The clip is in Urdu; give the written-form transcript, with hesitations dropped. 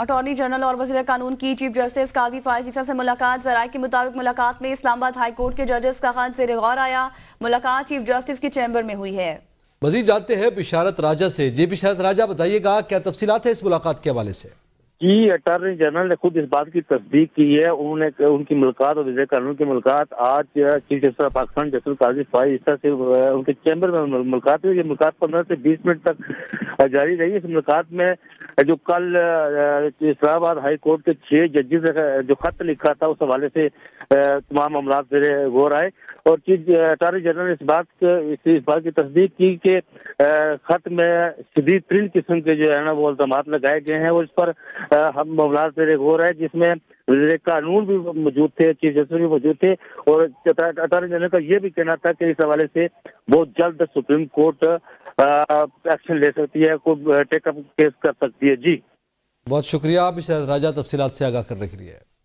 اٹارنی جنرل اور وزیر قانون کی چیف جسٹس قاضی فائز عیسیٰ سے ملاقات۔ ذرائع کے مطابق ملاقات میں اسلام آباد ہائی کورٹ کے ججز کا خط زیر غور آیا۔ ملاقات چیف جسٹس کے چیمبر میں ہوئی ہے۔ مزید جانتے ہیں بشارت راجہ سے۔ جی بشارت راجہ، بتائیے گا کیا تفصیلات ہیں اس ملاقات کے حوالے سے؟ جی، اٹارنی جنرل نے خود اس بات کی تصدیق کی ہے۔ انہوں نے ان کی ملاقات اور وزیر قانون کی ملاقات آج chief justice of Pakistan justice قاضی فائز عیسیٰ سے ان کے چیمبر میں ملاقات ہوئی۔ یہ ملاقات 15 سے 20 منٹ تک جاری رہی۔ اس ملاقات میں جو کل اسلام آباد ہائی کورٹ کے 6 ججز جو خط لکھا تھا اس حوالے سے تمام معاملات زیر غور آئے، اور چیف اٹارنی جنرل نے اس بات کی تصدیق کی کہ خط میں شدید ترین قسم کے جو ہے نا وہ الزامات لگائے گئے ہیں، اور اس پر ہم معاملات زیر غور ہے، جس میں وزیر قانون بھی موجود تھے، چیف جسٹس بھی موجود تھے، اور اٹارنی جنرل کا یہ بھی کہنا تھا کہ اس حوالے سے بہت جلد سپریم کورٹ ایکشن لے سکتی ہے، کوئی ٹیک اپ کیس کر سکتی ہے۔ جی بہت شکریہ بشارت راجہ تفصیلات سے آگاہ کرنے کے لیے۔